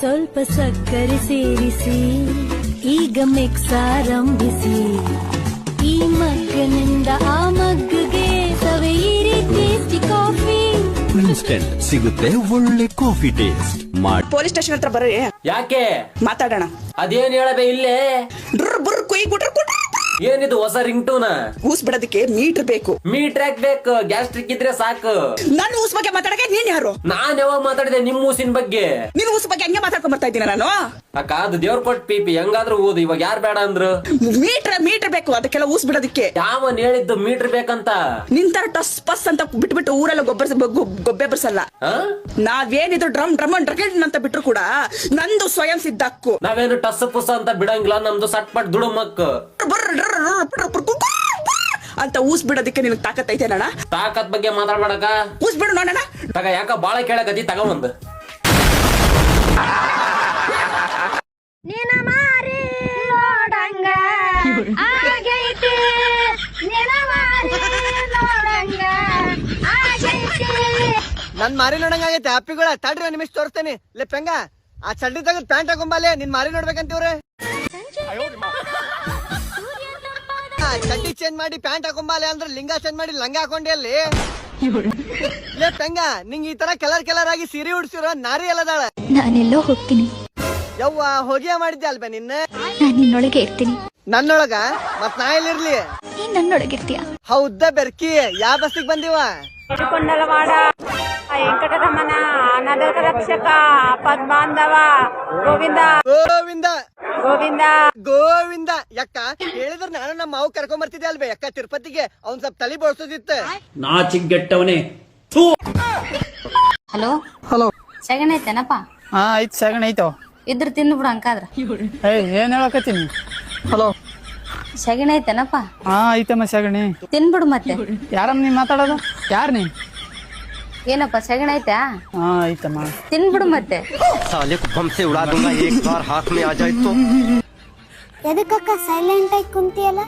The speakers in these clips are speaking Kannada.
ಸ್ವಲ್ಪ ಸಕ್ಕರೆ ಸೇರಿಸಿ ಈಗ ಮಿಕ್ಸ್ ಆರಂಭಿಸಿ ಈ ಮಗ್ಗನಿಂದ ಆ ಮಗ್ಗಿಗೆ ಸವೆಯಿರಿ ಟೇಸ್ಟಿ ಕಾಫಿ ಇನ್ಸ್ಟೆಂಟ್ ಸಿಗುತ್ತೆ ಒಳ್ಳೆ ಕಾಫಿ ಟೇಸ್ಟ್ ಮಾಡಿ. ಪೊಲೀಸ್ ಸ್ಟೇಷನ್ ಹತ್ರ ಬರ್ರಿ. ಯಾಕೆ ಮಾತಾಡೋಣ. ಅದೇನ್ ಹೇಳಬೇ ಇಲ್ಲೇ ಏನಿದು ಹೊಸ ರಿಂಗ್ ಟೂನ್? ಊಸ್ ಬಿಡೋದಕ್ಕೆ ಮೀಟರ್ ಬೇಕು. ಮೀಟರ್ ಯಾಕೆ ಬೇಕು? ಗ್ಯಾಸ್ಟ್ರಿಕ್ ಇದ್ರೆ ಸಾಕು. ನಾನು ಊಸ್ ಬಗ್ಗೆ ಮಾತಾಡಕ್ಕೆ ನೀನ್ ಯಾರು? ನಾನ್ ಯಾವಾಗ ಮಾತಾಡಿದೆ ನಿಮ್ ಊಸಿನ ಬಗ್ಗೆ? ನೀನ್ ಊಸ್ ಬಗ್ಗೆ ಹಂಗೆ ಮಾತಾಡ್ಕೊಂಡ್ ಬರ್ತಾ ಇದ್ದೀನಿ ನಾನು. ಅಕ್ಕ ಅದು ದೇವ್ರ ಕೊಟ್ ಪಿಪಿ ಹೆಂಗಾದ್ರೂ ಓದು. ಇವಾಗ ಯಾರು ಬೇಡ ಅಂದ್ರು? ಮೀಟರ್ ಬೇಕು ಅದಕ್ಕೆಲ್ಲ ಊಸ್ ಬಿಡೋದಕ್ಕೆ. ಯಾವನ್ ಹೇಳಿದ್ದು ಮೀಟರ್ ಬೇಕಂತ? ನಿಂತರ ಟಸ್ ಪಸ್ ಅಂತ ಬಿಟ್ಬಿಟ್ಟು ಊರೆಲ್ಲ ಗೊಬ್ಬೆ ಬರ್ಸಲ್ಲ. ನಾವೇನಿದ್ರು ಡ್ರಮ್ ಅಂತ ಬಿಟ್ರು ಕೂಡ ನಂದು ಸ್ವಯಂ ಸಿದ್ಧ ಹಕ್ಕು. ನಾವೇನು ಟಸ್ ಪುಸ್ ಅಂತ ಬಿಡಂಗಿಲ್ಲ. ನಮ್ದು ಸಟ್ ಪಟ್ ದುಡುಮಕ್ ಅಂತ ಊಸ್ ಬಿಡೋದಕ್ಕೆ ನಿನಗೆ ತಾಕತ್ ಐತೆ ಅಣ್ಣ? ತಾಕತ್ ಬಗ್ಗೆ ಮಾತಾಡ್ಬೇಡಕ. ಊಸ್ ಬಿಡು ನೋಡೋಣ. ತಗ ಯಾಕ ಬಾಳ ಕೇಳಕತಿ ತಗೊಂಡ್ ನನ್ ಮಾರಿ ನೋಡಂಗ ಆಗೈತೆ ಹ್ಯಾಪಿಗಳ. ತಡ್ರಿ ಒಂದ್ ನಿಮಿಷ ತೋರಿಸ್ತೇನೆ. ಲೇ ಪೆಂಗ ಆ ಚಡ್ಡಿ ತಗದ್ ಪ್ಯಾಂಟ್ ಹಾಕೊಂಬಾಲೆ. ನಿನ್ ಮಾರಿ ನೋಡ್ಬೇಕಂತೀವ್ರೆ. ಚಡ್ಡಿ ಚೇಂಜ್ ಮಾಡಿ ಪ್ಯಾಂಟ್ ಹಾಕೊಂಬಾಲೆ ಅಂದ್ರೆ ಲಿಂಗ ಚೇಂಜ್ ಮಾಡಿ ಲಂಗ ಹಾಕೊಂಡಿ ಅಲ್ಲಿ. ಲೇ ಪೆಂಗ ನಿಂಗ್ ಈ ತರ ಕಲರ್ ಆಗಿ ಸೀರೆ ಉಡ್ಸಿರೋ ನಾರಿ ಎಲ್ಲದಾಳ. ನಾನೆಲ್ಲೋ ಹೋಗ್ತೀನಿ. ಯವ್ವ ಹೋಗಿಯ ಮಾಡಿದ್ದೆ ಅಲ್ಬೆ ನಿನ್ನ. ನಾನ್ ನಿನ್ನೊಳಗೆ ಇರ್ತೀನಿ. ನನ್ನೊಳಗ ಮತ್ ನಾ ಎಲ್ಲಿರ್ಲಿ? ನೀನ್ ನನ್ನೊಳಗಿರ್ತೀಯ. ಹೌದ ಬೆರ್ಕಿ ಯಾವ ಬಸ್ಸಿಗೆ ಬಂದಿವ? ಕೊಂಡಲವಾಡ ವೆಂಕಟರಮಣ ಅನಾಥ ರಕ್ಷಕ ಪದ್ಮಾಂಧವ ಗೋವಿಂದ ಗೋವಿಂದ ಗೋವಿಂದ ಗೋವಿಂದ. ಯಕ್ಕ ಹೇಳಿದ್ರ ನಾನು ನಮ್ಮ ಮಾವು ಕರ್ಕೊಂಡ್ ಬರ್ತಿದ್ದೆ ಅಲ್ವೇ ಯಕ್ಕ ತಿರುಪತಿಗೆ. ಅವ್ನ್ ಸ್ವಲ್ಪ ತಲೆ ಬೋಳ್ಸೋದಿತ್ತು. ನಾಚಿಗೆಟ್ಟವನೇ. ಹಲೋ ಹಲೋ, ಸಗಣಿ ಐತೆನಪ್ಪ? ಹಾ ಐತ್ ಸಗಣಿ ಐತವ. ಇದ್ರ ತಿಂದು ಬಿಡು ಅಂಕಾದ್ರ. ಏನ್ ಹೇಳಕತ್ತೀನಿ? ಹಲೋ, ಸಗಣಿ ಐತೆನಪ್ಪ? ಹಾ ಐತಮ್ಮ ಸಗಣಿ. ತಿನ್ಬಿಡು ಮತ್ತೆ. ಯಾರಮ್ಮ ನೀ ಮಾತಾಡೋದು? ಯಾರ್ ನೀ? ಏನಪ್ಪ ಸಗಣಿ ಐತಾ? ಹಾ ಐತಮ್ಮ. ತಿನ್ಬಿಡು ಮತ್ತೆ. ಎದಕ್ಕಕ್ಕ ಸೈಲೆಂಟ್ ಆಗಿ ಕುಂತಿಯಲ್ಲ?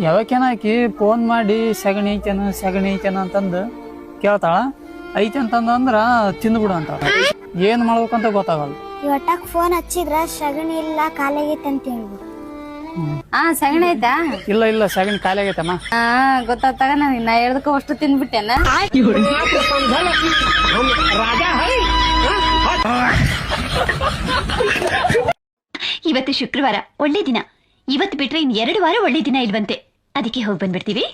ಯಾವಕೇನ ಆಕಿ ಫೋನ್ ಮಾಡಿ ಸಗಣಿ ಐತೇನ ಅಂತಂದು ಕೇಳ್ತಾಳ. ಐತೆ ಅಂತಂದ್ರ ತಿಂದ್ಬಿಡು ಅಂತ. ಏನ್ ಮಾಡ್ಬೇಕಂತ ಗೊತ್ತಾಗಲ್ಲ. ಇವತ್ತಾಗ ಫೋನ್ ಹಚ್ಚಿದ್ರ ಸಗಣಿ ಇಲ್ಲ ಖಾಲಿಯಾಗೈತೆ ಅಂತ ಹೇಳ್ಬಿಡು. ಸಗಣಿ ಐತಾ? ಇಲ್ಲ ಸಗಣಿ ಖಾಲಿ ಆಗೈತಮ್ಮ. ಗೊತ್ತಾಗ ನಾ ಹೇಳ್ದಕ್ಕ ಅಷ್ಟು ತಿನ್ಬಿಟ್ಟೆನ. ಇವತ್ತು ಶುಕ್ರವಾರ, ಒಳ್ಳೆ ದಿನ. ಇವತ್ತು ಬಿಟ್ರೆ ಇನ್ 2 ವಾರ ಒಳ್ಳೆ ದಿನ ಇಲ್ವಂತೆ. ಅದಕ್ಕೆ ಹೋಗಿ ಬಂದ್ಬಿಡ್ತೀವಿ.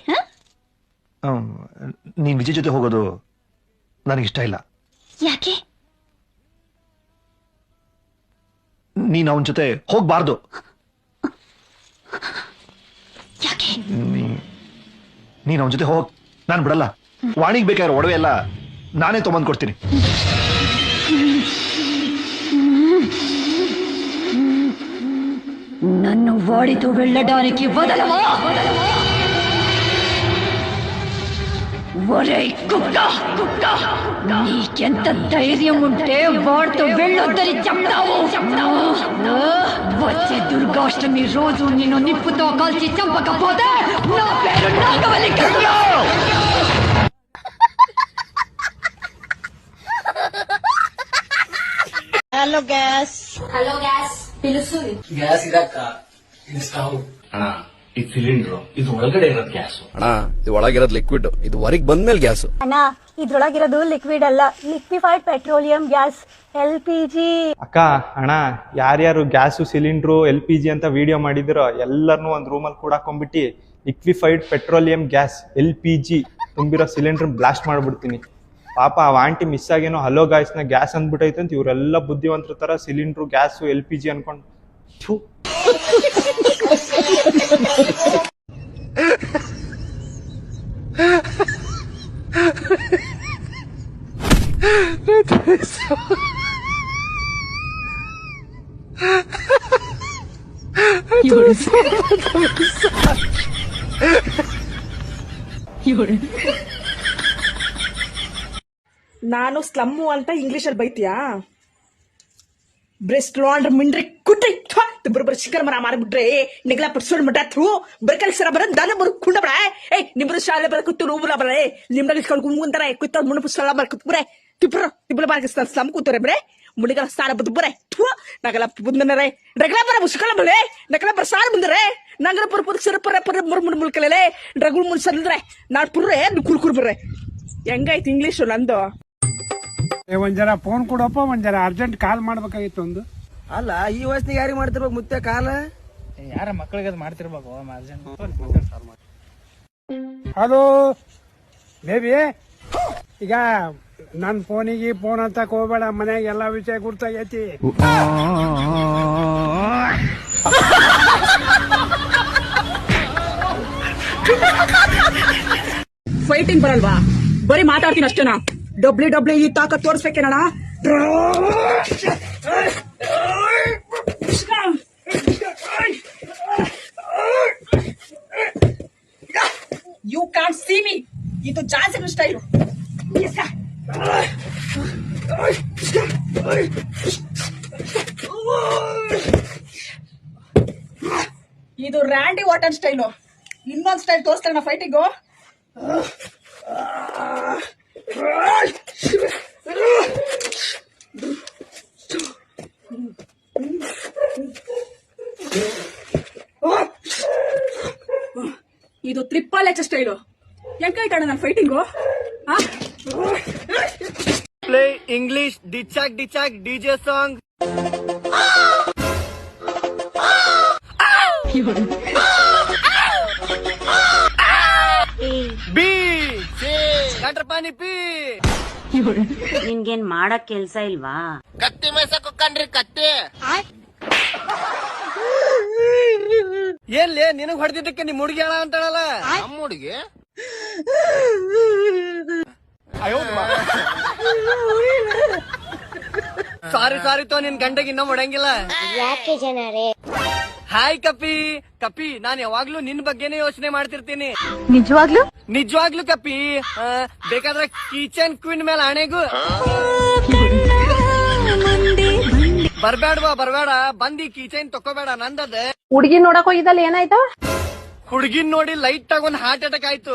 ನೀನ್ ವಿಜಯ್ ಜೊತೆ ಹೋಗೋದು ನನಗಿಷ್ಟ ಇಲ್ಲ. ಯಾಕೆ? ನೀನ್ ಅವನ ಜೊತೆ ಹೋಗ್ಬಾರ್ದು. ಯಾಕೆ? ನೀನ್ ಅವನ ಜೊತೆ ಹೋಗ್, ನಾನ್ ಬಿಡಲ್ಲ. ವಾಣಿಗ್ ಬೇಕಾಗಿರೋ ಒಡವೆ ಎಲ್ಲ ನಾನೇ ತೊಗೊಂಡ್ ಕೊಡ್ತೀನಿ. నన్ను వాడితో వెళ్ళడానికి వదలవా? ఒరేయ్ కుక్క, నీకెంత ధైర్యం ఉంటే వాడితో వెళ్ళొద్దని చెప్తావు? వచ్చే దుర్గాష్టమి రోజు నిన్ను నిప్పుతో కాల్చి చంపకపోతే నా పేరు నాగవల్లి కాదు. హలో గ్యాస్ పిలుస్తుంది. ಗ್ಯಾಸ್ ಇದಕ್ಕ ಇದು ಸ್ಟವ್ ಅಣ್ಣ. ಈ ಸಿಲಿಂಡರ್ ಇದು ಒಳಗಡೆ ಇರೋದು ಗ್ಯಾಸ್ ಅಣ್ಣ. ಇದು ಒಳಗಿರೋದು ಲಿಕ್ವಿಡ್, ಇದು ಹೊರಗೆ ಬಂದ್ಮೇಲೆ ಗ್ಯಾಸ್ ಅಣ್ಣ. ಇದ್ರೊಳಗಿರೋದು ಲಿಕ್ವಿಡ್ ಅಲ್ಲ, ಲಿಕ್ವಿಫೈಡ್ ಪೆಟ್ರೋಲಿಯಂ ಗ್ಯಾಸ್, LPG. ಅಕ್ಕ ಅಣ್ಣ, ಯಾರ್ಯಾರು ಗ್ಯಾಸು ಸಿಲಿಂಡ್ರು LPG ಅಂತ ವಿಡಿಯೋ ಮಾಡಿದಿರೋ ಎಲ್ಲರನ್ನೂ ಒಂದ್ ರೂಮಲ್ಲಿ ಕೂಡ ಹಾಕೊಂಡ್ಬಿಟ್ಟು ಲಿಕ್ವಿಫೈಡ್ ಪೆಟ್ರೋಲಿಯಂ ಗ್ಯಾಸ್ LPG ತುಂಬಿರೋ ಸಿಲಿಂಡರ್ ಬ್ಲಾಸ್ಟ್ ಮಾಡ್ಬಿಡ್ತೀನಿ. ಪಾಪ ಆ ಆಂಟಿ ಮಿಸ್ ಆಗೇನೋ ಹಲೋ ಗಾಯ್ಸ್ನ ಗ್ಯಾಸ್ ಅಂದ್ಬಿಟ್ಟೈತೆ ಅಂತ ಇವರೆಲ್ಲ ಬುದ್ಧಿವಂತರ ತರ ಸಿಲಿಂಡ್ರು ಗ್ಯಾಸು LPG ಅನ್ಕೊಂಡು ನಾನು ಸ್ಲಮ್ಮು ಅಂತ ಇಂಗ್ಲಿಷ್ ಅಲ್ಲಿ ಬೈತೀಯಾ? ಬ್ರೆಸ್ಟ್ ಲಾಂಡ್ರ್ ಮಿಂಡ್ರಿ ಕುಟ್ರಿ ಬರೋಬ್ಬರ ಶಿಖರ್ ಮರ ಮಾರ್ಬಿಟ್ರೆ ನಿಗ್ಲಾ ಪಡ್ಸೋಡ್ ಮಟ್ಟ ಥ್ರೂ ಬರ್ಕಲ್ ಸರ ಬರ ದನ ಬರು ಕುಂಡ ಬರ ಏಯ್ ನಿಮ್ರ ಶಾಲೆ ಬರ ಕುತ್ತು ರೂಬುಲ ಬರ ನಿಮ್ರಲ್ಲಿ ಕಳ್ಕೊಂಡು ಮುಂತಾರೆ ಕುತ್ತ ಮುಣ ಪುಸ್ತಕ ಬರ ಕುತ್ಬ್ರೆ ತಿಬ್ರ ತಿಬ್ರ ಬಾಗಿಸ್ತಾರ ಸ್ಲಮ್ ಕೂತಾರೆ ಬ್ರೆ ಮುಳಿಗಳ ಸಾರ ಬುದ್ ಬರೇ ನಗಲ ಬುಂದನರೇ ನಗಲ ಬರ ಮುಸ್ಕಳ ಬಲೆ ನಗಲ ಬರ ಸಾರ ಬಂದರೆ ನಗಲ ಪರ ಪರ ಸರ ಪರ ಪರ ಮುರ್ ಮುಳ್ಕಲೇ ರಗುಲ್ ಮುಳ್ಸಂದ್ರೆ ನಾಡ್ ಪುರ್ರೆ ಕುಲ್ಕುರ್ ಬರ್ರೆ ಹೆಂಗಾಯ್ತು ಇಂಗ್ಲಿಷು ನಂದು. ಒಂದ್ ಜರ ಫೋನ್ ಕೊಡಪ್ಪ, ಒಂದ್ ಜರ ಅರ್ಜೆಂಟ್ ಕಾಲ್ ಮಾಡ್ಬೇಕಾಗಿತ್ತು ಒಂದು. ಅಲ್ಲ ಈ ವಯಸ್ಸಿನಾಗ ಯಾರಿಗೆ ಮಾಡ್ತಿರ್ಬೇಕು ಮುತ್ತೆ ಕಾಲ? ಯಾರ ಮಕ್ಕಳಿಗೆ ಅದು ಮಾಡ್ತಿರ್ಬೇಕು ಅರ್ಜೆಂಟ್. ಹಲೋ ಬೇಬಿ, ಈಗ ನನ್ ಫೋನಿಗೆ ಫೋನ್ ಅಂತ ಹೋಗ್ಬೇಡ, ಮನ್ಯಾಗ ಎಲ್ಲಾ ವಿಷಯ ಗುರ್ತಾಗೈತಿ. ಫೈಟಿಂಗ್ ಬರಲ್ವಾ? ಬರೀ ಮಾತಾಡ್ತೀನಿ ಅಷ್ಟೇನಾ? WWE ತಾಕತ್ ತೋರಿಸ್ಬೇಕೇನಣ್ಣ? You can see me. ಇದು ಜಾನ್ಸನ್ ಸ್ಟೈಲ್. ಇದು ರ್ಯಾಂಡಿ ವಾಟನ್ ಸ್ಟೈಲು. ಇನ್ನೊಂದು ಸ್ಟೈಲ್ ತೋರಿಸ್ತಾರ ಫೈಟಿಂಗು. ಇದು ಟ್ರಿಪಲ್ ಎಚ್ ಸ್ಟೈಲು. ಹೆಂಗಾಯ್ತಣ್ಣ ನನ್ನ ಫೈಟಿಂಗು? ಪ್ಲೇ ಇಂಗ್ಲಿಷ್ ಡಿಚಾಕ್ ಡಿಚಾಕ್ ಡಿಜೆ ಸಾಂಗ್. ಬಿ ಗಟ್ರ ಪಾನಿ ಪಿ. ನಿನ್ಗೇನ್ ಮಾಡಕ್ ಕೆಲ್ಸ ಇಲ್ವಾ? ಕತ್ತಿ ಮೇಯ್ಸಕ್ ಹೋಗ್ಕಂಡ್ರಿ ಕತ್ತಿ. ಏನ್ಲೇ ನಿನಗ್ ಹೊಡೆದಿದ್ದಕ್ಕೆ ನಿಮ್ ಹುಡುಗಿ ಹೇಳ ಅಂತಾಳಲ್ಲ? ನಮ್ಮ ಹುಡುಗಿ ಸಾರಿ ಸಾರಿ ತೋ, ನಿನ್ ಗಂಡಗೆ ಇನ್ನೂ ಹೊಡಂಗಿಲ್ಲ. ಯಾಕೆ ಜನರೇ? ಹಾಯ್ ಕಪಿ. ಕಪಿ, ನಾನ್ ಯಾವಾಗ್ಲೂ ನಿನ್ ಬಗ್ಗೆನೇ ಯೋಚನೆ ಮಾಡ್ತಿರ್ತೀನಿ. ನಿಜವಾಗ್ಲೂ? ನಿಜವಾಗ್ಲೂ ಕಪಿ. ಬೇಕಾದ್ರೆ ಕಿಚನ್ ಕ್ವೀನ್ ಮೇಲೆ ಆಣೆಗೂ. ಬರ್ಬೇಡ್ವಾ ಬರ್ಬೇಡ, ಬಂದಿ ಕಿಚನ್ ತಕೋಬೇಡ, ನಂದದ. ಹುಡುಗಿ ನೋಡಕ್ ಹೋಗಿದ್ದಲ್ಲ, ಏನಾಯ್ತ? ಹುಡುಗಿನ್ ನೋಡಿ ಲೈಟ್ ಆಗಿ ಒಂದ್ ಹಾರ್ಟ್ ಅಟ್ಯಾಕ್ ಆಯ್ತು.